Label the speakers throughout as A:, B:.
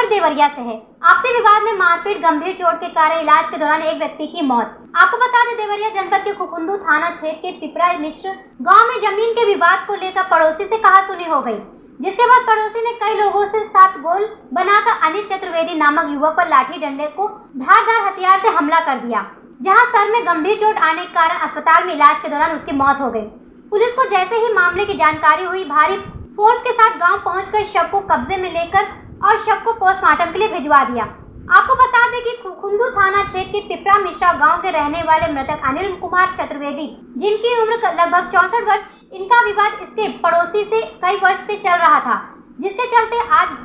A: खबर देवरिया से है। आपसी विवाद में मारपीट, गंभीर चोट के कारण इलाज के दौरान एक व्यक्ति की मौत। आपको बता दें, देवरिया जनपद के खुखुंदू थाना क्षेत्र के पिपरा मिश्र गांव में जमीन के विवाद को लेकर पड़ोसी से कहासुनी हो गई, जिसके बाद पड़ोसी ने कई लोगों से साथ गोल बनाकर अनिल चतुर्वेदी नामक युवक पर लाठी डंडे को धारदार हथियार से हमला कर दिया, जहां सर में गंभीर चोट आने के कारण अस्पताल में इलाज के दौरान उसकी मौत हो गई। पुलिस को जैसे ही मामले की जानकारी हुई, भारी फोर्स के साथ गांव पहुंचकर शव को कब्जे में लेकर और शव को पोस्टमार्टम के लिए भिजवा दिया। आपको बता दें कि खुखुंदू थाना क्षेत्र के पिपरा मिश्रा गांव के रहने वाले मृतक अनिल कुमार चतुर्वेदी, जिनकी उम्र लगभग 64 वर्ष, इनका विवाद इसके पड़ोसी से कई वर्ष से चल रहा था, जिसके चलते आज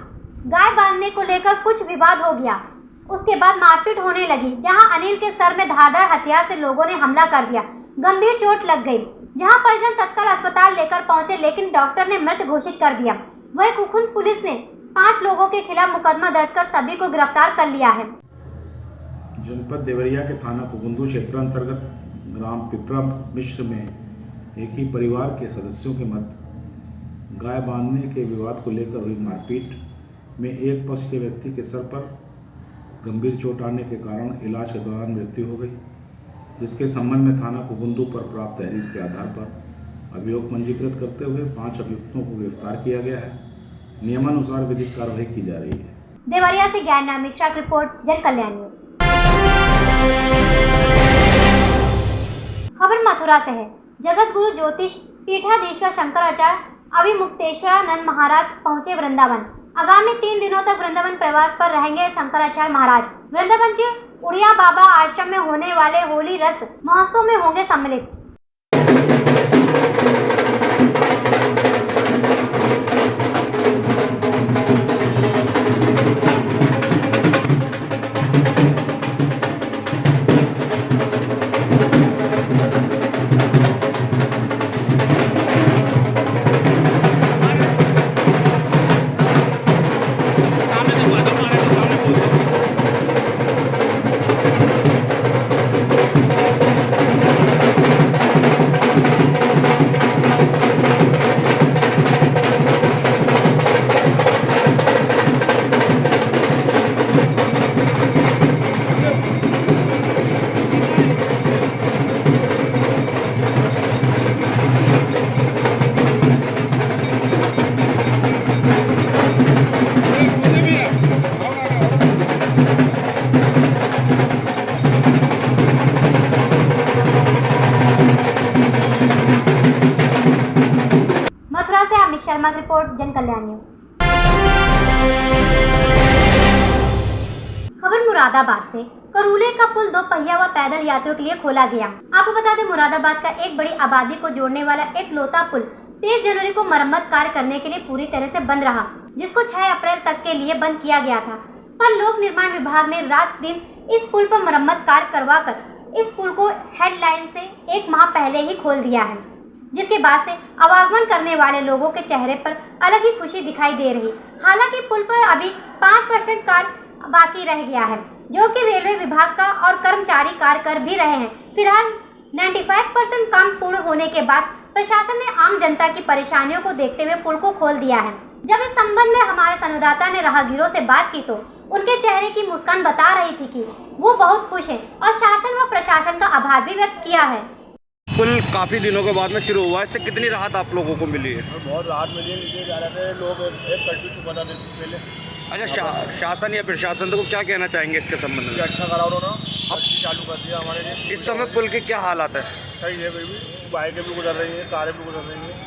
A: गाय बांधने को लेकर कुछ विवाद हो गया। उसके बाद मारपीट होने लगी, जहां अनिल के सर में धारदार हथियार से लोगों ने हमला कर दिया। गंभीर चोट लग गई, जहां परिजन तत्काल अस्पताल लेकर पहुंचे, लेकिन डॉक्टर ने मृत घोषित कर दिया। वही खुखुंद पुलिस ने 5 लोगों के खिलाफ मुकदमा दर्ज कर सभी को गिरफ्तार कर लिया है।
B: जनपद देवरिया के थाना खुखुंदू क्षेत्र अंतर्गत ग्राम पिपरा मिश्र में एक ही परिवार के सदस्यों के मध्य गाय बांधने के विवाद को लेकर हुई मारपीट में एक पक्ष के व्यक्ति के सर पर गंभीर चोट आने के कारण इलाज के दौरान मृत्यु हो गई, जिसके संबंध में थाना खुखुंदू पर प्राप्त तहरीर के आधार पर अभियोग पंजीकृत करते हुए 5 अभियुक्तों को गिरफ्तार किया गया है। नियमानुसार विधिक कार्रवाई की जा रही है।
A: देवरिया से ज्ञानराम मिश्रा की रिपोर्ट, जन कल्याण न्यूज। खबर मथुरा से है। जगत गुरु ज्योतिष पीठाधीश्वर शंकराचार्य अभिमुक्तेश्वरानंद महाराज पहुंचे वृंदावन। आगामी 3 दिनों तक वृंदावन प्रवास पर रहेंगे शंकराचार्य महाराज। वृंदावन के उड़िया बाबा आश्रम में होने वाले होली रस महोत्सव में होंगे सम्मिलित। मथुरा से अमित शर्मा की रिपोर्ट, जन कल्याण न्यूज। खबर मुरादाबाद से। करूले का पुल 2 पहिया व पैदल यात्रियों के लिए खोला गया। आपको बता दें, मुरादाबाद का एक बड़ी आबादी को जोड़ने वाला एक लौता पुल 23 जनवरी को मरम्मत कार्य करने के लिए पूरी तरह से बंद रहा, जिसको 6 अप्रैल तक के लिए बंद किया गया था। पर लोक निर्माण विभाग ने रात दिन इस पुल पर मरम्मत कार्य करवाकर इस पुल को हेडलाइन से 1 माह पहले ही खोल दिया है, जिसके बाद से आवागमन करने वाले लोगों के चेहरे पर अलग ही खुशी दिखाई दे रही। हालांकि पुल पर अभी 5% कार्य बाकी रह गया है, जो कि रेलवे विभाग का और कर्मचारी कार्य कर भी रहे हैं। फिलहाल 95% काम पूर्ण होने के बाद प्रशासन ने आम जनता की परेशानियों को देखते हुए पुल को खोल दिया है। जब इस संबंध में हमारे संवाददाता ने राहगीरों से बात की, तो उनके चेहरे की मुस्कान बता रही थी कि वो बहुत खुश हैं और शासन व प्रशासन का आभार भी व्यक्त किया है।
C: पुल काफी दिनों के बाद में शुरू हुआ है, इससे कितनी राहत आप लोगों को मिली है?
D: बहुत राहत मिली है। नीचे जा रहे थे लोग, एक कट्टू छुपा था पहले।
C: अच्छा, शासन या प्रशासन को क्या कहना चाहेंगे इसके संबंध में?
D: अच्छा करा उन्होंने, अब चालू कर दिया हमारे लिए।
C: इस समय पुल की क्या हालात है?
D: सही है, भी बाइकें भी गुजर रही हैं, कारें भी गुजर रही हैं।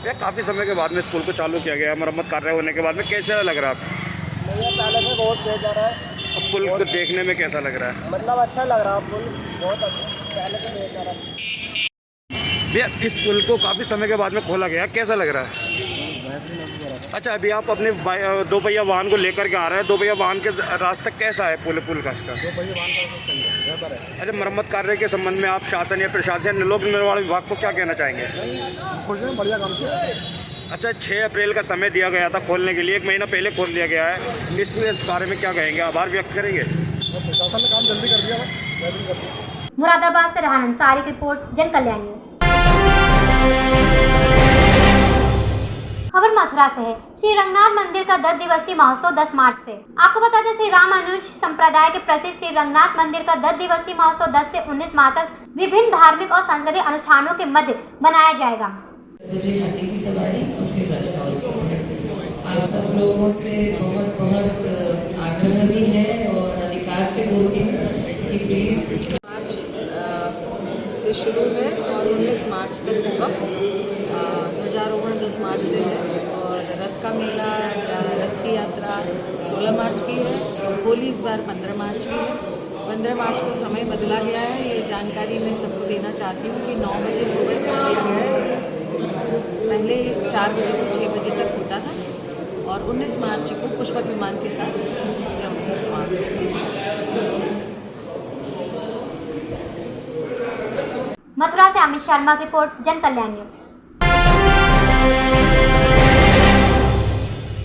C: ये काफ़ी समय के बाद में इस पुल को चालू किया गया, मरम्मत कार्य होने के बाद में कैसा लग रहा है आपको?
D: पहले से बहुत तेज जा रहा है।
C: अब पुल को देखने में कैसा लग रहा है?
D: मतलब अच्छा लग रहा है पुल, बहुत अच्छा, पहले से तेज जा रहा है।
C: भैया, इस पुल को काफ़ी समय के बाद में खोला गया, कैसा लग रहा है? अच्छा, अभी आप अपने 2 पहिया वाहन को लेकर के आ रहे हैं, 2 पहिया वाहन के रास्ता कैसा है पुल का इसका?
D: 2 पहिया वाहन का सही है, बेहतर है।
C: अच्छा, मरम्मत कार्य के संबंध में आप शासन या प्रशासन, लोक निर्माण विभाग को क्या कहना चाहेंगे?
D: खुश हैं, बढ़िया काम किया।
C: अच्छा, 6 अप्रैल का समय दिया गया था खोलने के लिए, 1 महीना पहले खोल दिया गया है, इस बारे में क्या कहेंगे? आभार व्यक्त करेंगे?
D: प्रशासन ने काम जल्दी कर दिया।
A: मुरादाबाद से राहन अंसारी की रिपोर्ट, जन कल्याण न्यूज। खबर मथुरा मथुरा से है। श्री रंगनाथ मंदिर का 10 दिवसीय महोत्सव 10 मार्च से। आपको बता दें, श्री राम अनुज संप्रदाय के प्रसिद्ध श्री रंगनाथ मंदिर का 10 दिवसीय महोत्सव 10 से 19 मार्च तक विभिन्न धार्मिक और सांस्कृतिक अनुष्ठानों के मध्य मनाया जाएगा।
E: 10 बजे हाथी की सवारी और फिर रथ का उत्सव है। आप सब लोगों से बहुत आग्रह भी है और अधिकार से बोलती हूँ कि प्लीज़
F: मार्च से शुरू है और 19 मार्च तक होगा। ध्वजारोहण 10 मार्च से है और रथ का मेला या रथ की यात्रा 16 मार्च की है। होली इस बार 15 मार्च की है। 15 मार्च को समय बदला गया है, ये जानकारी मैं सबको देना चाहती हूँ कि 9 बजे सुबह कर दिया गया है। पहले 4 बजे से 6 बजे तक होता था और 19 मार्च को पुष्पक विमान के साथ यह उत्सव समाप्त होगा।
A: मथुरा से अमित शर्मा की रिपोर्ट, जन कल्याण न्यूज।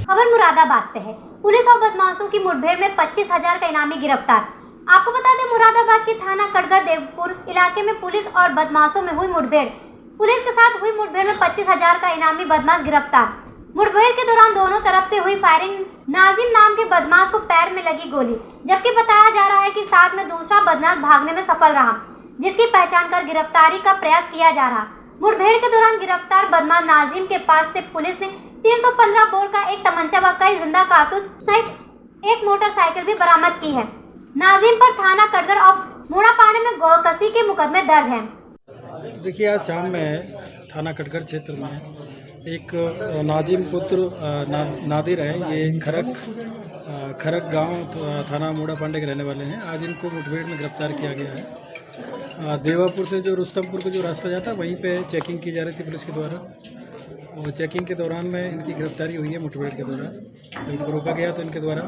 A: खबर मुरादाबाद से है। पुलिस और बदमाशों की मुठभेड़ में 25,000 का इनामी गिरफ्तार। आपको बता दें, मुरादाबाद के थाना कटघर देवपुर इलाके में पुलिस और बदमाशों में हुई मुठभेड़। पुलिस के साथ हुई मुठभेड़ में 25,000 का इनामी बदमाश गिरफ्तार। मुठभेड़ के दौरान दोनों तरफ से हुई फायरिंग। नाजिम नाम के बदमाश को पैर में लगी गोली, जबकि बताया जा रहा है कि साथ में दूसरा बदमाश भागने में सफल रहा, जिसकी पहचान कर गिरफ्तारी का प्रयास किया जा रहा। मुठभेड़ के दौरान गिरफ्तार बदमाश नाजिम के पास से पुलिस ने 315 बोर का एक तमंचा व कई जिंदा कारतूस सहित एक मोटरसाइकिल भी बरामद की है। नाजिम पर थाना कटघर और मूड़ापाड़े में गौकसी के मुकदमे दर्ज हैं।
G: देखिए, आज शाम में थाना कटघर क्षेत्र में एक नाजिम पुत्र नादिर है। ये खरक गांव थाना मूड़ापांडे के रहने वाले हैं। आज इनको मुठभेड़ में गिरफ्तार किया गया है। देवापुर से जो रुस्तमपुर को जो रास्ता जाता है वहीं पे चेकिंग की जा रही थी पुलिस के द्वारा, और चेकिंग के दौरान में इनकी गिरफ्तारी हुई है। मुठभेड़ के दौरान जब इनको रोका गया तो इनके द्वारा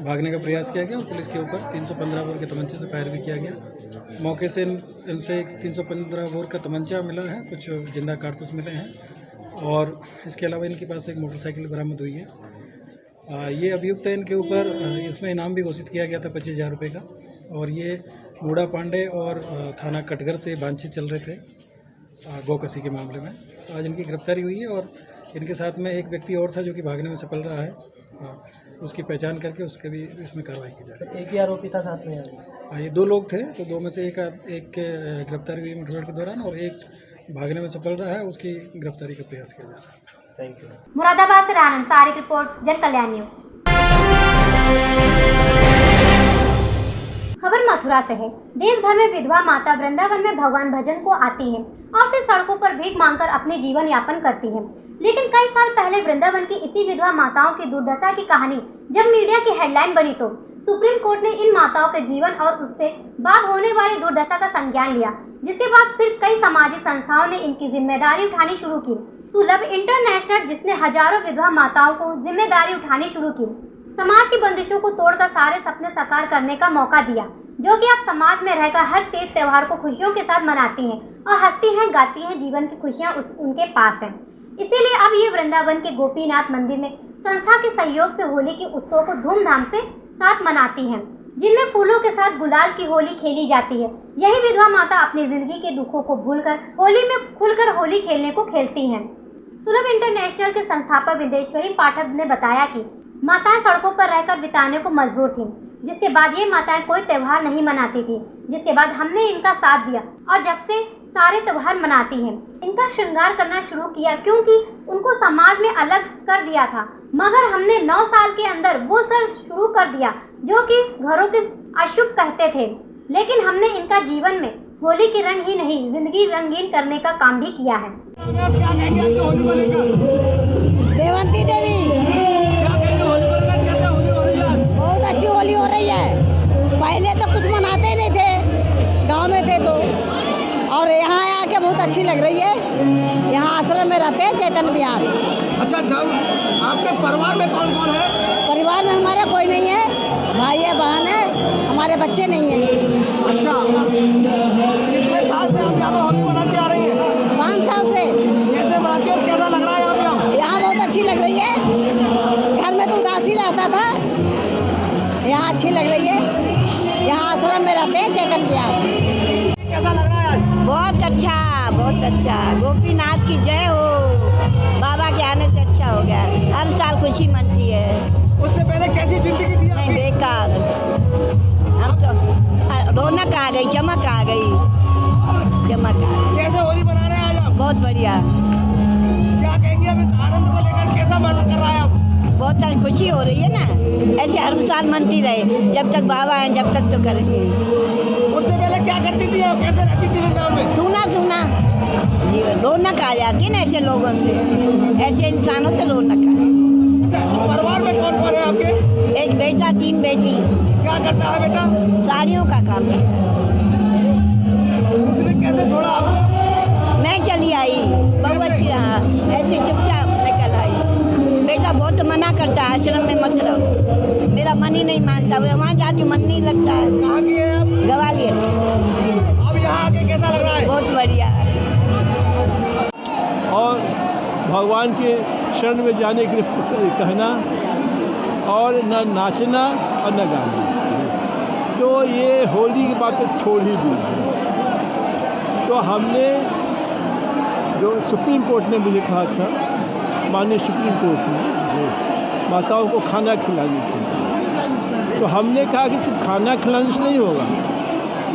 G: भागने का प्रयास किया गया और पुलिस के ऊपर 315 बोर के तमंचे से फायर भी किया गया। मौके से इनसे 315 बोर का तमंचा मिला है, कुछ जिंदा कारतूस मिले हैं और इसके अलावा इनके पास एक मोटरसाइकिल बरामद हुई है। ये अभियुक्त है, इनके ऊपर इसमें इनाम भी घोषित किया गया था 25,000 रुपये का, और ये मूड़ा पांडे और थाना कटघर से बातचीत चल रहे थे गौकसी के मामले में। तो आज इनकी गिरफ्तारी हुई है और इनके साथ में एक व्यक्ति और था जो कि भागने में सफल रहा है। उसकी पहचान करके उसके भी इसमें कार्रवाई की जा रही है।
H: एक ही आरोपी था साथ में?
G: ये 2 लोग थे, तो 2 में से एक गिरफ्तारी हुई मुठभेड़ के दौरान और एक भागने में सफल रहा है, उसकी गिरफ्तारी का प्रयास किया जा रहा है।
H: Thank you.
A: मुरादाबाद से रानन सारी की रिपोर्ट, जन कल्याण न्यूज। खबर मथुरा से है। देश भर में विधवा माता वृंदावन में भगवान भजन को आती है और फिर सड़कों पर भीख मांगकर अपने जीवन यापन करती है। लेकिन कई साल पहले वृंदावन की इसी विधवा माताओं की दुर्दशा की कहानी जब मीडिया की हेडलाइन बनी तो सुप्रीम कोर्ट ने इन माताओं के जीवन और उससे बाद होने वाली दुर्दशा का संज्ञान लिया, जिसके बाद फिर कई सामाजिक संस्थाओं ने इनकी जिम्मेदारी उठानी शुरू की। सुलभ इंटरनेशनल, जिसने हजारों विधवा माताओं को जिम्मेदारी उठानी शुरू की, समाज की बंदिशों को तोड़कर सारे सपने साकार करने का मौका दिया, जो कि आप समाज में रहकर हर तीज त्योहार को खुशियों के साथ मनाती हैं और हंसती हैं, गाती हैं। जीवन की खुशियां उनके पास हैं। इसीलिए अब ये वृंदावन के गोपीनाथ मंदिर में संस्था के सहयोग से होली के उत्सव को धूमधाम से साथ मनाती हैं, जिनमें फूलों के साथ गुलाल की होली खेली जाती है। यही विधवा माता अपनी जिंदगी के दुखों को भूलकर होली में खुलकर होली खेलने को खेलती हैं। सुलभ इंटरनेशनल के संस्थापक विदेश्वरी पाठक ने बताया कि माताएं सड़कों पर रहकर बिताने को मजबूर थीं, जिसके बाद ये माताएं कोई त्यौहार नहीं मनाती थी। जिसके बाद हमने इनका साथ दिया और जब से सारे त्यौहार मनाती हैं। इनका श्रृंगार करना शुरू किया, क्योंकि उनको समाज में अलग कर दिया था। मगर हमने 9 साल के अंदर वो सर शुरू कर दिया जो कि घरों के अशुभ कहते थे। लेकिन हमने इनका जीवन में होली के रंग ही नहीं, जिंदगी रंगीन करने का काम भी किया है।
I: देवंती देवी, बहुत अच्छी होली हो रही है। पहले तो कुछ मनाते ही नहीं थे, गांव में थे तो, और यहाँ आके बहुत अच्छी लग रही है। यहाँ आश्रम में रहते हैं, चैतन्य विहार।
D: अच्छा, जब आपके परिवार में कौन कौन है?
I: परिवार में हमारा कोई नहीं है, भाई है, बहन है, हमारे बच्चे नहीं हैं।
D: अच्छा, कितने साल से आप यहाँ पर होली मनाती आ रही हैं?
I: 5 साल से।
D: कैसे मनाती है और कैसा लग रहा है यहाँ?
I: यहाँ बहुत अच्छी लग रही है। घर में तो उदासी रहता था, यहाँ अच्छी लग रही है। यहाँ आश्रम में रहते हैं, चैतन्य विहार।
D: कैसा लग रहा है आज?
I: बहुत अच्छा, बहुत अच्छा। गोपीनाथ की जय हो। बाबा के आने से अच्छा हो गया। हर साल खुशी मनती है।
D: उससे पहले कैसी जिंदगी थी
I: नहीं
D: आपकी?
I: बेकार, हम तो रौनक आ गई, चमक आ गई, चमक आ गई।
D: कैसे होली मना रहे हैं आज आप?
I: बहुत बढ़िया,
D: क्या कहेंगे अब इस आनंद को लेकर, कैसा मन कर रहा है आप?
I: बहुत सारी खुशी हो रही है ना। ऐसे हर साल मनती रहे, जब तक बाबा हैं जब तक तो करेंगे।
D: उससे पहले क्या करती थी आप, कैसे रहती थी वृंदावन में?
I: सुना सुना जीवन रौनक आ जाती है ना ऐसे लोगों से, ऐसे इंसानों से रौनक आ।
D: अच्छा, परिवार में कौन कौन है आपके?
I: एक बेटा 3 बेटी।
D: क्या करता है बेटा?
I: साड़ियों का काम करता है।
D: उसने कैसे छोड़ा आपको?
I: मैं चली आई, बहुत अच्छी रहा, ऐसे चुपचाप निकल आई। बेटा बहुत मना करता है आश्रम में मत रहो, मेरा मन ही नहीं मानता, वहाँ जाती मन नहीं लगता है।
D: कहाँ की है आप?
I: ग्वालियर।
D: अब यहाँ आके कैसा लग रहा है?
I: बहुत बढ़िया।
H: और भगवान के शरण में जाने के लिए कहना, और न नाचना और न गाना। तो ये होली की बात छोड़ ही दी। तो हमने जो सुप्रीम कोर्ट ने मुझे कहा था, माननीय सुप्रीम कोर्ट ने माताओं को खाना खिलाने के लिए, तो हमने कहा कि सिर्फ खाना खिलाने से नहीं होगा,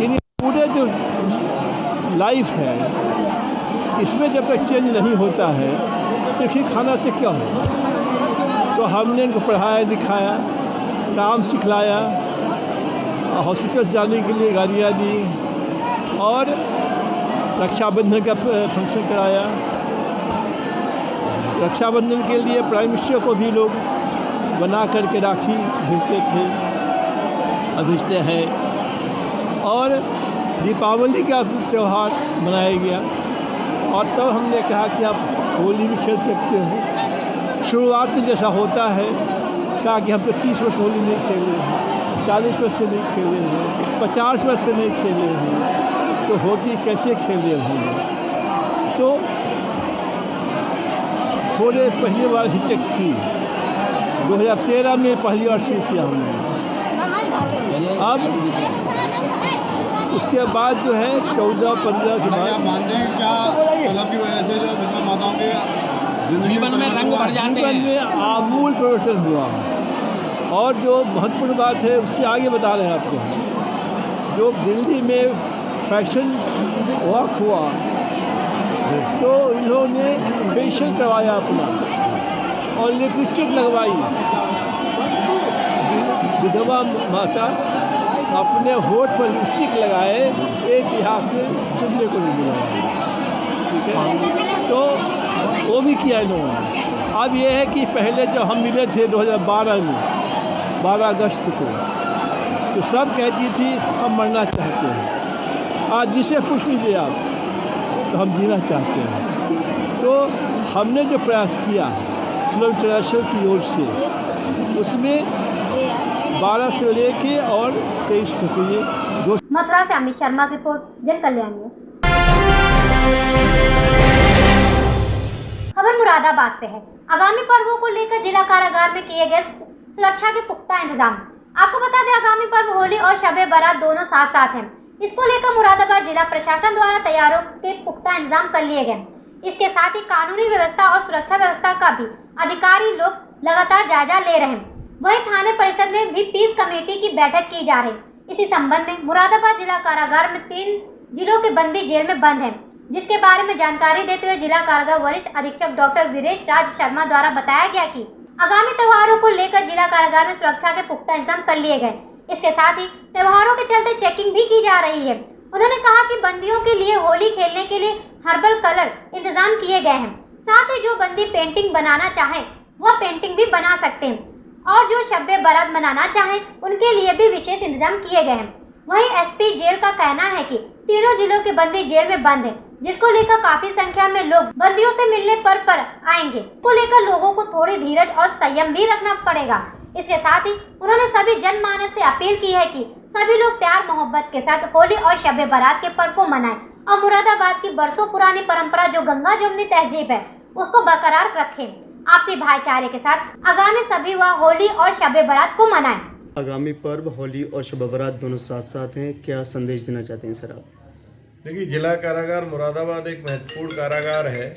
H: यानी पूरे जो लाइफ है इसमें जब तक चेंज नहीं होता है तो फिर खाना से क्या होगा। तो हमने इनको पढ़ाया लिखाया, काम सिखलाया, हॉस्पिटल जाने के लिए गाड़ियाँ दी, और रक्षाबंधन का फंक्शन कराया। रक्षाबंधन के लिए प्राइम मिनिस्टर को भी लोग बना करके राखी भेजते थे, भेजते हैं। और दीपावली का त्यौहार मनाया गया, और तब हमने कहा कि आप होली भी खेल सकते हो। शुरुआत में जैसा होता है, कहा कि हम तो 30 वर्ष होली नहीं खेले हैं, 40 वर्ष से नहीं खेले हैं, 50 वर्ष से नहीं खेले हैं, तो होली कैसे खेले होंगे। तो थोड़े पहली बार हिचक थी, 2013 में पहली बार शुरू किया हमने। अब उसके बाद जो है 14-15 के बाद
J: मानते हैं क्या सैलाब की वजह से जो विधवा माताओं के जीवन में रंग बढ़ जाते हैं,
H: जीवन में आमूल परिवर्तन हुआ। और जो महत्वपूर्ण बात है उससे आगे बता रहे हैं आपको, जो दिल्ली में फैशन वॉक हुआ तो इन्होंने फेशियल करवाया अपना, और लिपस्टिक लगवाई। विधवा माता अपने होठ पर लिपस्टिक लगाए, एक इतिहास से सुनने को नहीं मिला। ठीक है, तो वो भी किया इन्होंने। अब ये है कि पहले जब हम मिले थे 2012 में, 12 अगस्त को, तो सब कहती थी हम मरना चाहते हैं। आज जिसे पूछ लीजिए आप, तो हम जीना चाहते हैं। तो हमने जो प्रयास किया स्लो इंटरनेशनल की ओर से, उसमें 12 से लेके और 23 तक ये
A: मथुरा से अमित शर्मा की रिपोर्ट, जन कल्याण न्यूज। खबर मुरादाबाद से है। आगामी पर्वों को लेकर जिला कारागार में किए गए सुरक्षा के पुख्ता इंतजाम। आपको बता दें, आगामी पर्व होली और शबे बारात दोनों साथ साथ हैं। इसको लेकर मुरादाबाद जिला प्रशासन द्वारा तैयारियों के पुख्ता इंतजाम कर लिए गए। इसके साथ ही कानूनी व्यवस्था और सुरक्षा व्यवस्था का भी अधिकारी लोग लगातार जायजा ले रहे हैं। वहीं थाने परिसर में भी पीस कमेटी की बैठक की जा रही। इसी संबंध में मुरादाबाद जिला कारागार में 3 जिलों के बंदी जेल में बंद हैं, जिसके बारे में जानकारी देते हुए जिला कारागार वरिष्ठ अधीक्षक डॉक्टर वीरेश राज शर्मा द्वारा बताया गया कि आगामी त्योहारों को लेकर जिला कारागार में सुरक्षा के पुख्ता इंतजाम कर लिए गए। इसके साथ ही त्योहारों के चलते चेकिंग भी की जा रही है। उन्होंने कहा कि बंदियों के लिए होली खेलने के लिए हर्बल कलर इंतजाम किए गए हैं। साथ ही जो बंदी पेंटिंग बनाना चाहे वह पेंटिंग भी बना सकते हैं, और जो शब्बे बारात मनाना चाहें उनके लिए भी विशेष इंतजाम किए गए हैं। वहीं एसपी जेल का कहना है कि तीनों जिलों के बंदी जेल में बंद हैं, जिसको लेकर काफी संख्या में लोग बंदियों से मिलने पर आएंगे। इसको लेकर लोगों को थोड़ी धीरज और संयम भी रखना पड़ेगा। इसके साथ ही उन्होंने सभी जनमानस से अपील की है कि सभी लोग प्यार मोहब्बत के साथ होली और शबे बारात के पर्व को मनाएं और मुरादाबाद की बरसों पुरानी परंपरा जो गंगा जमुनी तहजीब है उसको बरकरार रखें। आपसी भाईचारे के साथ आगामी सभी वह होली और शबे बारात को मनाएं।
K: आगामी पर्व होली और शब बारात दोनों साथ साथ हैं, क्या संदेश देना चाहते हैं सर आप?
L: देखिए, जिला कारागार मुरादाबाद एक महत्वपूर्ण कारागार है।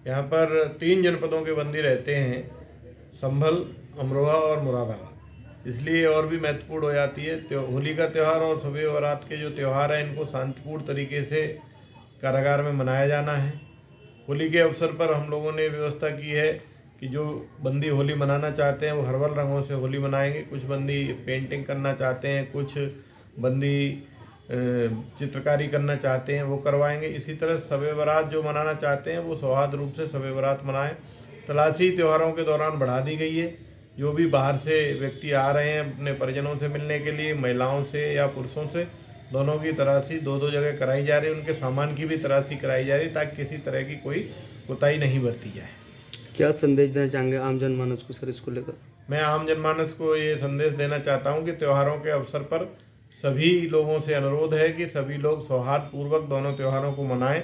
L: यहाँ पर 3 जनपदों के बंदी रहते हैं, संभल, अमरोहा और मुरादाबाद। इसलिए और भी महत्वपूर्ण हो जाती है। होली का त्यौहार और शब-ए बारात के जो त्यौहार हैं इनको शांतिपूर्ण तरीके से कारागार में मनाया जाना है। होली के अवसर पर हम लोगों ने व्यवस्था की है कि जो बंदी होली मनाना चाहते हैं वो हर्बल रंगों से होली मनाएंगे। कुछ बंदी पेंटिंग करना चाहते हैं, कुछ बंदी चित्रकारी करना चाहते हैं, वो करवाएंगे। इसी तरह शब-ए बारात जो मनाना चाहते हैं वो सौहार्द रूप से शब-ए बारात मनाएं। तलाशी त्योहारों के दौरान बढ़ा दी गई है। जो भी बाहर से व्यक्ति आ रहे हैं अपने परिजनों से मिलने के लिए, महिलाओं से या पुरुषों से, दोनों की तलाशी 2-2 जगह कराई जा रही है। उनके सामान की भी तलाशी कराई जा रही है ताकि किसी तरह की कोई कोताही नहीं बरती जाए।
K: क्या संदेश देना चाहेंगे आम जनमानस को सर इसको लेकर?
L: मैं आम जनमानस को ये संदेश देना चाहता हूँ कि त्योहारों के अवसर पर सभी लोगों से अनुरोध है कि सभी लोग सौहार्दपूर्वक दोनों त्योहारों को मनाएं।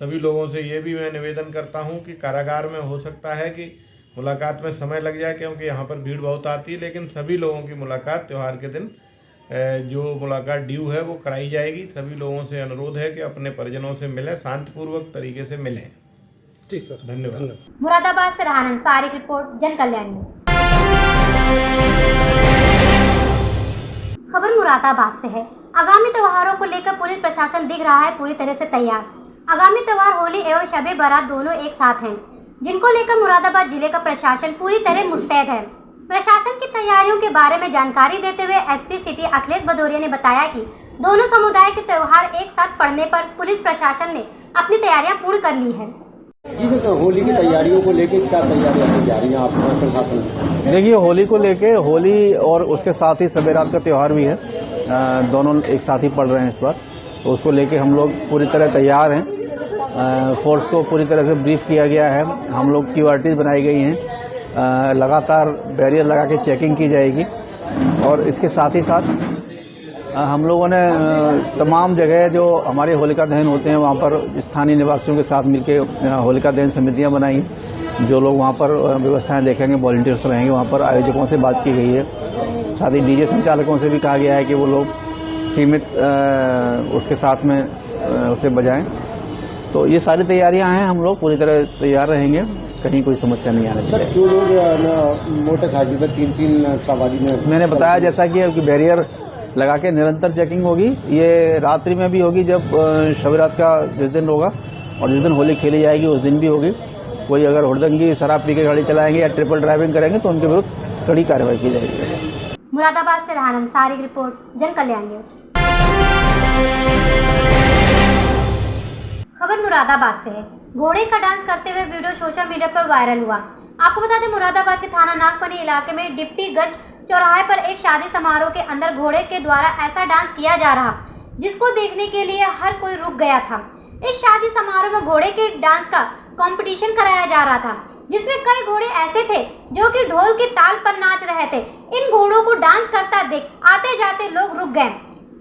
L: सभी लोगों से ये भी मैं निवेदन करता हूँ कि कारागार में हो सकता है कि मुलाकात में समय लग जाए क्योंकि यहाँ पर भीड़ बहुत आती है, लेकिन सभी लोगों की मुलाकात त्यौहार के दिन जो मुलाकात ड्यू है वो कराई जाएगी। सभी लोगों से अनुरोध है कि अपने परिजनों से मिलें, शांतिपूर्वक तरीके से मिलें।
D: ठीक सर,
L: धन्यवाद।
A: मुरादाबाद से रहान अंसारी की रिपोर्ट, जन कल्याण न्यूज। खबर मुरादाबाद से है। आगामी त्योहारों को लेकर पुलिस प्रशासन दिख रहा है पूरी तरह से तैयार। आगामी त्योहार होली एवं शब-ए बारात दोनों एक साथ हैं, जिनको लेकर मुरादाबाद जिले का प्रशासन पूरी तरह मुस्तैद है। प्रशासन की तैयारियों के बारे में जानकारी देते हुए एसपी सिटी अखिलेश भदौरिया ने बताया कि दोनों समुदाय के त्योहार एक साथ पड़ने पर पुलिस प्रशासन ने अपनी तैयारियां पूर्ण कर ली है।
M: जी सर, तो होली की तैयारियों को लेके क्या तैयारियां की जा रही हैं आप प्रशासन की?
N: देखिए, होली को लेके, होली और उसके साथ ही शब-ए बारात का त्यौहार भी है, दोनों एक साथ ही पड़ रहे हैं इस बार। तो उसको लेके हम लोग पूरी तरह तैयार हैं। फोर्स को पूरी तरह से ब्रीफ किया गया है। हम लोग क्यूआरटीज बनाई गई हैं, लगातार बैरियर लगा के चेकिंग की जाएगी। और इसके साथ ही साथ हम लोगों ने तमाम जगह जो हमारे होलिका दहन होते हैं वहाँ पर स्थानीय निवासियों के साथ मिलकर होलिका दहन समितियाँ बनाई। जो लोग वहाँ पर व्यवस्थाएं देखेंगे, वॉलंटियर्स रहेंगे वहाँ पर। आयोजकों से बात की गई है, साथ ही डीजे संचालकों से भी कहा गया है कि वो लोग सीमित उसके साथ में उसे बजाएं। तो ये सारी तैयारियां हैं, हम लोग पूरी तरह तैयार रहेंगे, कहीं कोई समस्या नहीं आने
M: सर, जो लोग मोटरसाइकिल पर 3-3 सवारी में,
N: मैंने बताया जैसा कि बैरियर लगा के निरंतर चेकिंग होगी। ये रात्रि में भी होगी जब शब-ए बारात का जिस दिन होगा, और जिस दिन होली खेली जाएगी उस दिन भी होगी। कोई अगर हुड़दंगी शराब पी के गाड़ी चलाएंगे या ट्रिपल ड्राइविंग करेंगे तो उनके विरुद्ध कड़ी कार्रवाई की जाएगी।
A: मुरादाबाद से रहान अंसारी की रिपोर्ट, जन कल्याण न्यूज। खबर मुरादाबाद से है। घोड़े का डांस करते हुए वीडियो सोशल मीडिया पर वायरल हुआ। आपको बता दें, मुरादाबाद के थाना नागपनी इलाके में डिप्टी गंज चौराहे पर एक शादी समारोह के अंदर घोड़े के द्वारा ऐसा डांस किया जा रहा जिसको देखने के लिए हर कोई रुक गया था। इस शादी समारोह में घोड़े के डांस का कंपटीशन कराया जा रहा था, जिसमें कई घोड़े ऐसे थे जो कि ढोल के ताल पर नाच रहे थे। इन घोड़ों को डांस करता देख आते जाते लोग रुक गए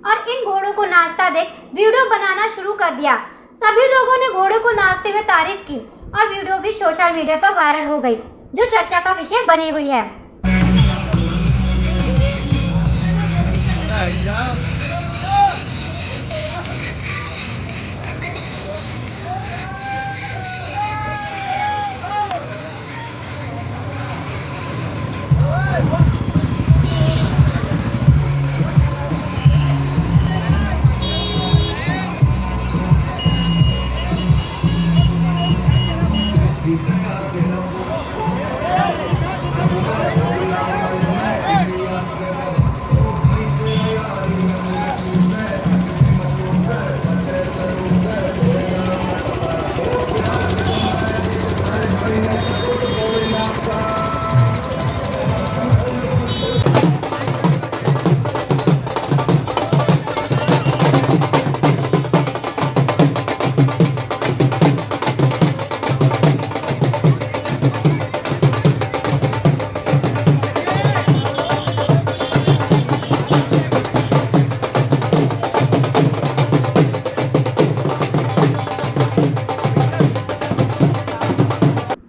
A: और इन घोड़ों को नाचता देख वीडियो बनाना शुरू कर दिया। सभी लोगों ने घोड़े को नाचते हुए तारीफ की और वीडियो भी सोशल मीडिया पर वायरल हो गई, जो चर्चा का विषय बनी हुई है।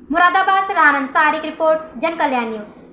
A: मुरादाबाद से रहान अंसारी की रिपोर्ट, जन कल्याण न्यूज।